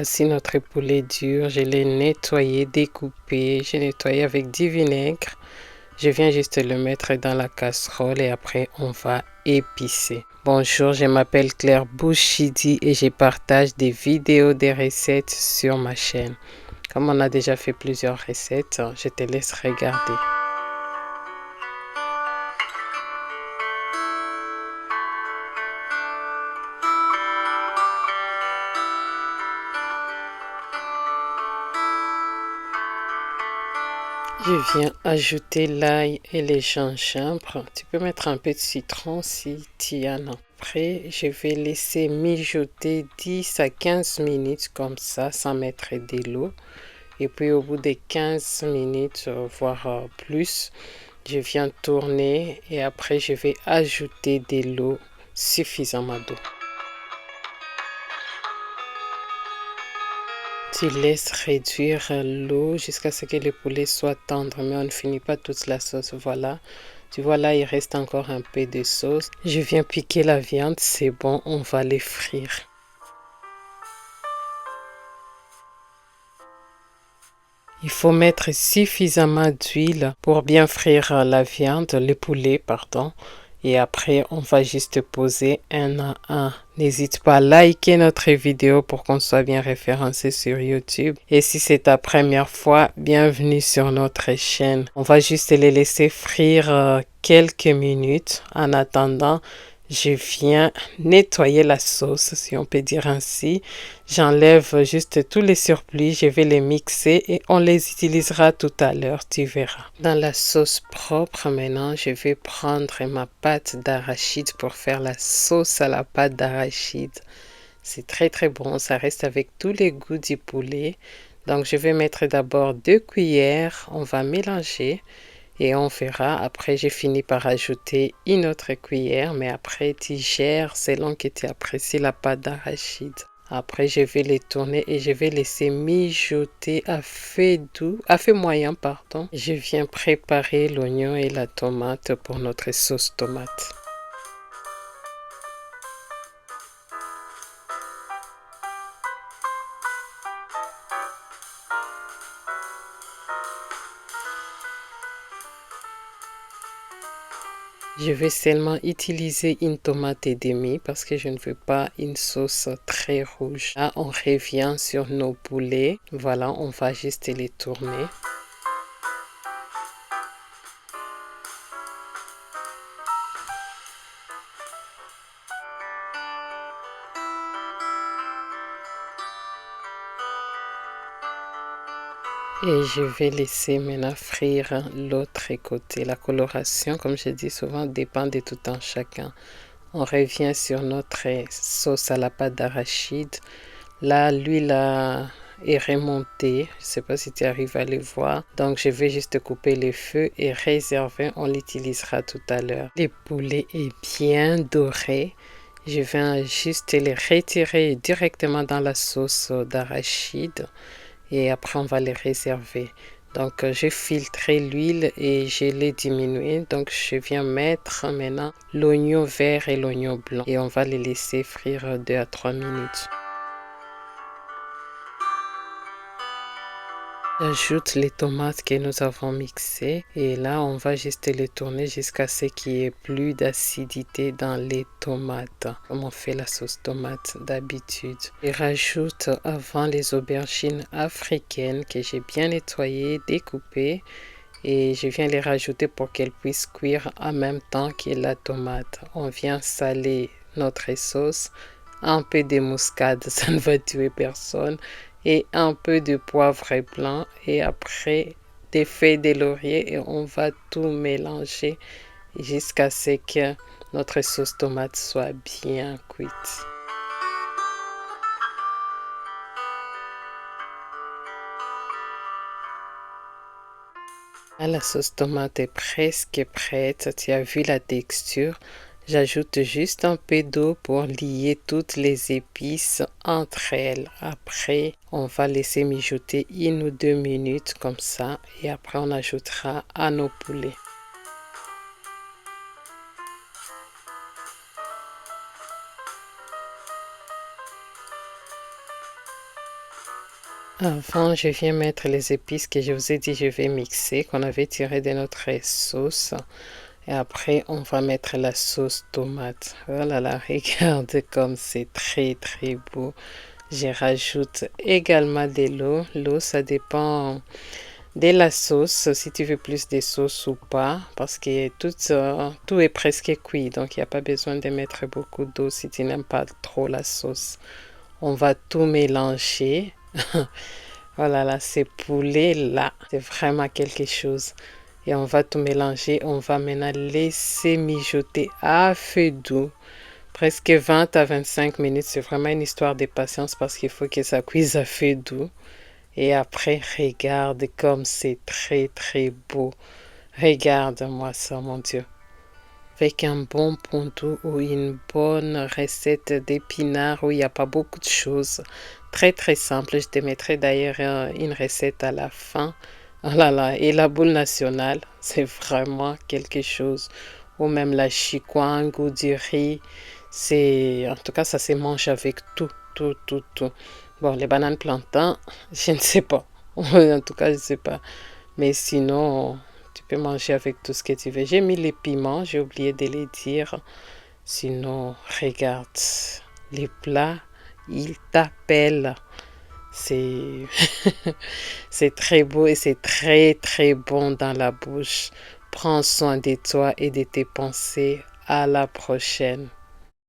Voici notre poulet dur. Je l'ai nettoyé, découpé. J'ai nettoyé avec du vinaigre. Je viens juste le mettre dans la casserole et après on va épicer. Bonjour, je m'appelle Claire Bouchidi et je partage des vidéos, des recettes sur ma chaîne. Comme on a déjà fait plusieurs recettes, je te laisse regarder. Je viens ajouter l'ail et les gingembre. Tu peux mettre un peu de citron si tu en as. Après, je vais laisser mijoter 10 à 15 minutes comme ça, sans mettre de l'eau. Et puis au bout de 15 minutes, voire plus, je viens tourner et après je vais ajouter de l'eau, suffisamment d'eau. Tu laisses réduire l'eau jusqu'à ce que le poulet soit tendre, mais on ne finit pas toute la sauce. Voilà. Tu vois là, il reste encore un peu de sauce. Je viens piquer la viande, c'est bon, on va les frire. Il faut mettre suffisamment d'huile pour bien frire la viande, le poulet, pardon. Et après, on va juste poser un à un. N'hésite pas à liker notre vidéo pour qu'on soit bien référencé sur YouTube. Et si c'est ta première fois, bienvenue sur notre chaîne. On va juste les laisser frire quelques minutes. En attendant, je viens nettoyer la sauce, si on peut dire ainsi. J'enlève juste tous les surplus, je vais les mixer et on les utilisera tout à l'heure, tu verras. Dans la sauce propre, maintenant, je vais prendre ma pâte d'arachide pour faire la sauce à la pâte d'arachide. C'est très très bon, ça reste avec tous les goûts du poulet. Donc je vais mettre d'abord 2 cuillères, on va mélanger. Et on verra, après j'ai fini par ajouter une autre cuillère, mais après tu gères selon que tu apprécies la pâte d'arachide. Après je vais les tourner et je vais laisser mijoter à feu doux, à feu moyen pardon. Je viens préparer l'oignon et la tomate pour notre sauce tomate. Je vais seulement utiliser une tomate et demie parce que je ne veux pas une sauce très rouge. Là, on revient sur nos poulets. Voilà, on va juste les tourner. Et je vais laisser maintenant frire l'autre côté. La coloration, comme je dis souvent, dépend de tout un chacun. On revient sur notre sauce à la pâte d'arachide. Là, l'huile est remontée. Je ne sais pas si tu arrives à le voir. Donc, je vais juste couper le feu et réserver. On l'utilisera tout à l'heure. Le poulet est bien doré. Je viens juste les retirer directement dans la sauce d'arachide. Et après on va les réserver. Donc j'ai filtré l'huile et je l'ai diminué. Donc je viens mettre maintenant l'oignon vert et l'oignon blanc et on va les laisser frire 2 à 3 minutes. J'ajoute les tomates que nous avons mixées et là on va juste les tourner jusqu'à ce qu'il n'y ait plus d'acidité dans les tomates, comme on fait la sauce tomate d'habitude. Je rajoute avant les aubergines africaines que j'ai bien nettoyées, découpées et je viens les rajouter pour qu'elles puissent cuire en même temps que la tomate. On vient saler notre sauce, un peu de muscade, ça ne va tuer personne, et un peu de poivre blanc et après des feuilles de laurier et on va tout mélanger jusqu'à ce que notre sauce tomate soit bien cuite. La sauce tomate est presque prête. Tu as vu la texture. J'ajoute juste un peu d'eau pour lier toutes les épices entre elles. Après, on va laisser mijoter 1 ou 2 minutes comme ça et après on ajoutera à nos poulets. Avant, je viens mettre les épices que je vous ai dit je vais mixer, qu'on avait tiré de notre sauce. Et après, on va mettre la sauce tomate. Oh là là, regarde comme c'est très très beau. Je rajoute également de l'eau. L'eau, ça dépend de la sauce, si tu veux plus de sauce ou pas, parce que tout est presque cuit, donc il n'y a pas besoin de mettre beaucoup d'eau si tu n'aimes pas trop la sauce. On va tout mélanger. Oh là là, ces poulets là, c'est vraiment quelque chose. Et on va tout mélanger. On va maintenant laisser mijoter à feu doux. Presque 20 à 25 minutes. C'est vraiment une histoire de patience parce qu'il faut que ça cuise à feu doux. Et après, regarde comme c'est très très beau. Regarde-moi ça, mon Dieu. Avec un bon pondu ou une bonne recette d'épinards où il n'y a pas beaucoup de choses. Très très simple. Je te mettrai d'ailleurs une recette à la fin. Oh là là, et la boule nationale, c'est vraiment quelque chose. Ou même la chikwang ou du riz. En tout cas, ça se mange avec tout, tout, tout, tout. Bon, les bananes plantains, je ne sais pas. En tout cas, je ne sais pas. Mais sinon, tu peux manger avec tout ce que tu veux. J'ai mis les piments, j'ai oublié de les dire. Sinon, regarde, les plats, ils t'appellent. C'est c'est très beau et c'est très très bon dans la bouche. Prends soin de toi et de tes pensées. À la prochaine.